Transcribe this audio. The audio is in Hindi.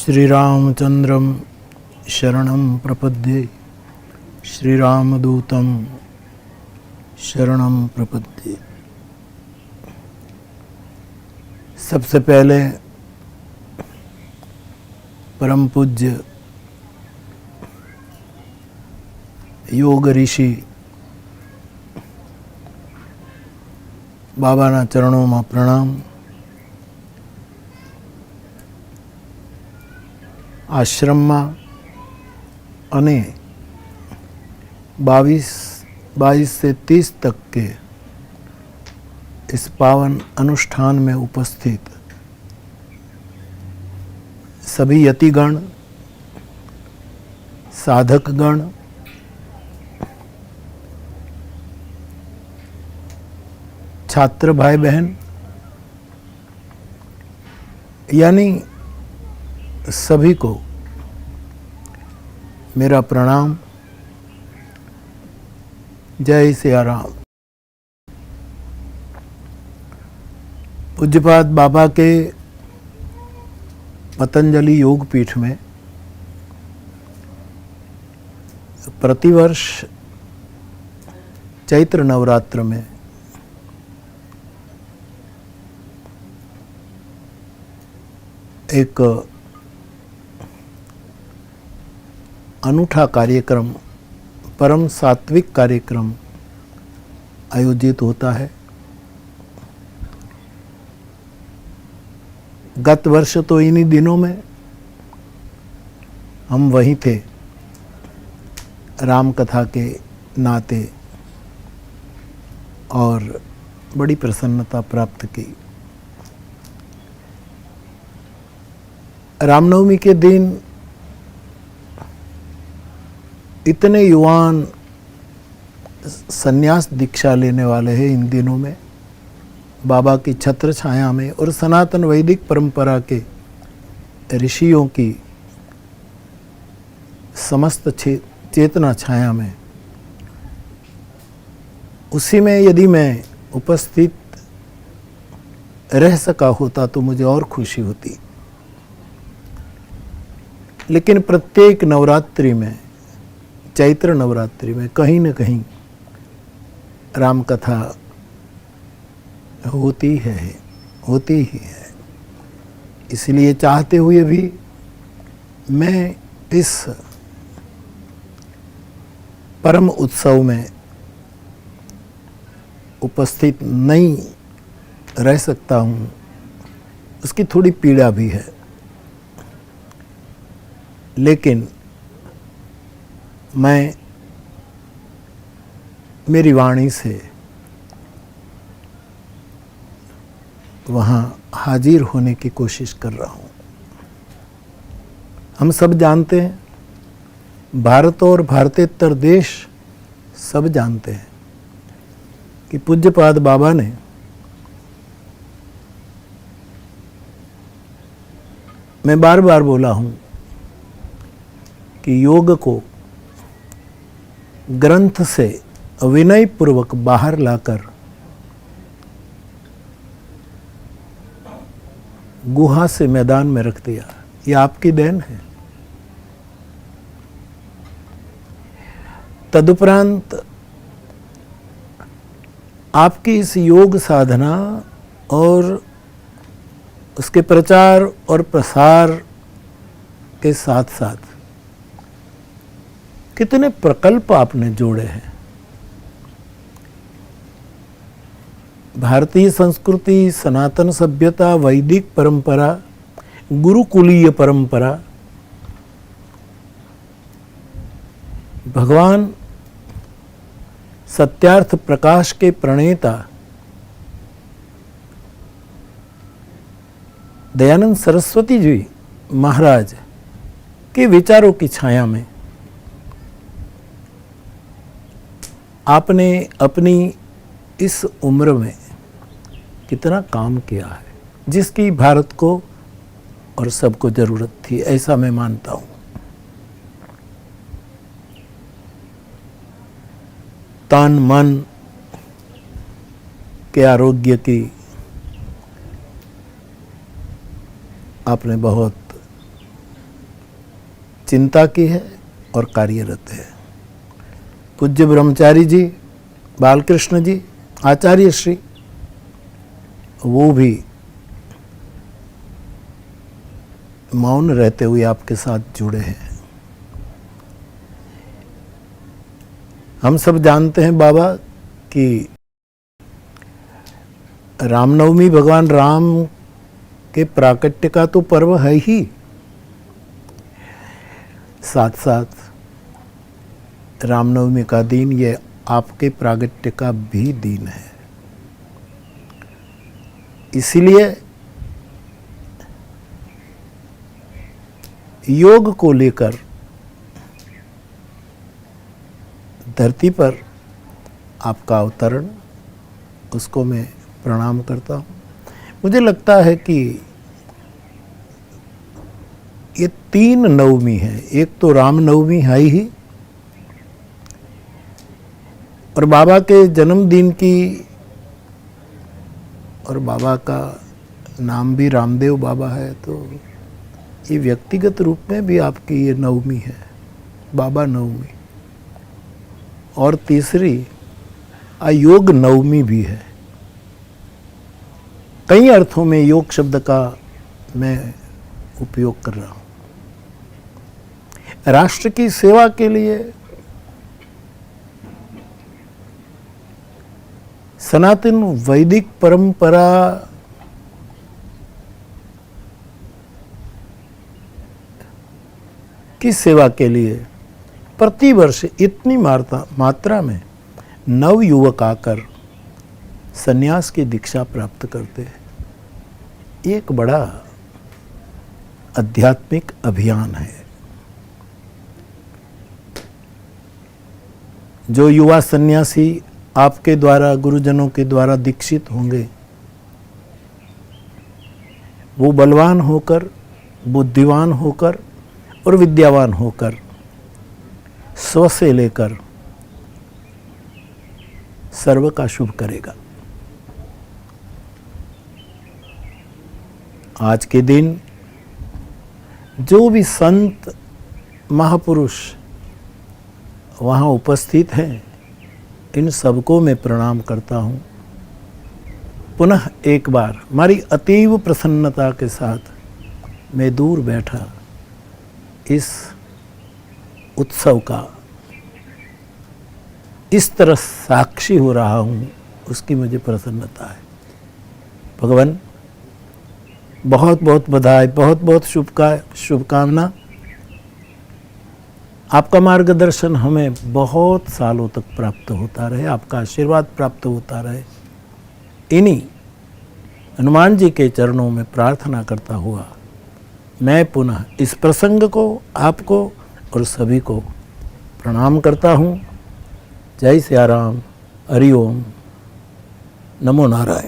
श्रीरामचंद्रं शरणं प्रपद्ये श्रीरामदूतं शरणं प्रपद्ये। सबसे पहले परम पूज्य योग ऋषि बाबाना चरणों में प्रणाम। आश्रम में अने 22 से 30 तक के इस पावन अनुष्ठान में उपस्थित सभी यतिगण, साधकगण, छात्र भाई बहन, यानी सभी को मेरा प्रणाम। जय सिया राम। पूज्यपाद बाबा के पतंजलि योग पीठ में प्रतिवर्ष चैत्र नवरात्र में एक अनूठा कार्यक्रम, परम सात्विक कार्यक्रम आयोजित होता है। गत वर्ष तो इन्हीं दिनों में हम वहीं थे, राम कथा के नाते, और बड़ी प्रसन्नता प्राप्त की। रामनवमी के दिन इतने युवान सन्यास दीक्षा लेने वाले हैं इन दिनों में, बाबा की छत्र छाया में और सनातन वैदिक परंपरा के ऋषियों की समस्त चेतना छाया में। उसी में यदि मैं उपस्थित रह सका होता तो मुझे और खुशी होती। लेकिन प्रत्येक नवरात्रि में, चैत्र नवरात्रि में कहीं न कहीं राम कथा होती ही है। इसलिए चाहते हुए भी मैं इस परम उत्सव में उपस्थित नहीं रह सकता हूँ। उसकी थोड़ी पीड़ा भी है, लेकिन मैं मेरी वाणी से वहाँ हाजिर होने की कोशिश कर रहा हूँ। हम सब जानते हैं, भारत और भारतेतर देश सब जानते हैं कि पूज्यपाद बाबा ने मैं बार बार बोला हूँ कि योग को ग्रंथ से विनय पूर्वक बाहर लाकर गुहा से मैदान में रख दिया। ये आपकी देन है। तदुपरांत आपकी इस योग साधना और उसके प्रचार और प्रसार के साथ साथ कितने प्रकल्प आपने जोड़े हैं। भारतीय संस्कृति, सनातन सभ्यता, वैदिक परंपरा, गुरुकुलीय परंपरा, भगवान सत्यार्थ प्रकाश के प्रणेता दयानंद सरस्वती जी महाराज के विचारों की छाया में आपने अपनी इस उम्र में कितना काम किया है, जिसकी भारत को और सबको जरूरत थी, ऐसा मैं मानता हूँ। तन मन के आरोग्य की आपने बहुत चिंता की है और कार्यरत है। पूज्य ब्रह्मचारी जी, बालकृष्ण जी, आचार्य श्री, वो भी मौन रहते हुए आपके साथ जुड़े हैं। हम सब जानते हैं बाबा कि रामनवमी भगवान राम के प्राकट्य का तो पर्व है ही, साथ साथ रामनवमी का दिन ये आपके प्रागट्य का भी दिन है। इसीलिए योग को लेकर धरती पर आपका अवतरण, उसको मैं प्रणाम करता हूँ। मुझे लगता है कि ये 3 नवमी है, एक तो रामनवमी है ही, और बाबा के जन्मदिन की, और बाबा का नाम भी रामदेव बाबा है, तो ये व्यक्तिगत रूप में भी आपकी ये नवमी है, बाबा नवमी। और तीसरी अयोग नवमी भी है। कई अर्थों में योग शब्द का मैं उपयोग कर रहा हूँ। राष्ट्र की सेवा के लिए, सनातन वैदिक परंपरा की सेवा के लिए प्रतिवर्ष इतनी मात्रा में नव युवक आकर संन्यास की दीक्षा प्राप्त करते हैं। एक बड़ा आध्यात्मिक अभियान है। जो युवा सन्यासी आपके द्वारा, गुरुजनों के द्वारा दीक्षित होंगे, वो बलवान होकर, बुद्धिवान होकर और विद्यावान होकर, स्व से लेकर सर्व का शुभ करेगा। आज के दिन जो भी संत महापुरुष वहाँ उपस्थित हैं, इन सबको मैं प्रणाम करता हूँ। पुनः एक बार हमारी अतीव प्रसन्नता के साथ मैं दूर बैठा इस उत्सव का इस तरह साक्षी हो रहा हूँ, उसकी मुझे प्रसन्नता है। भगवान बहुत बहुत बधाई, बहुत बहुत शुभकामना। आपका मार्गदर्शन हमें बहुत सालों तक प्राप्त होता रहे, आपका आशीर्वाद प्राप्त होता रहे। इन्हीं हनुमान जी के चरणों में प्रार्थना करता हुआ मैं पुनः इस प्रसंग को, आपको और सभी को प्रणाम करता हूँ। जय सिया राम, हरि ओम, नमो नारायण।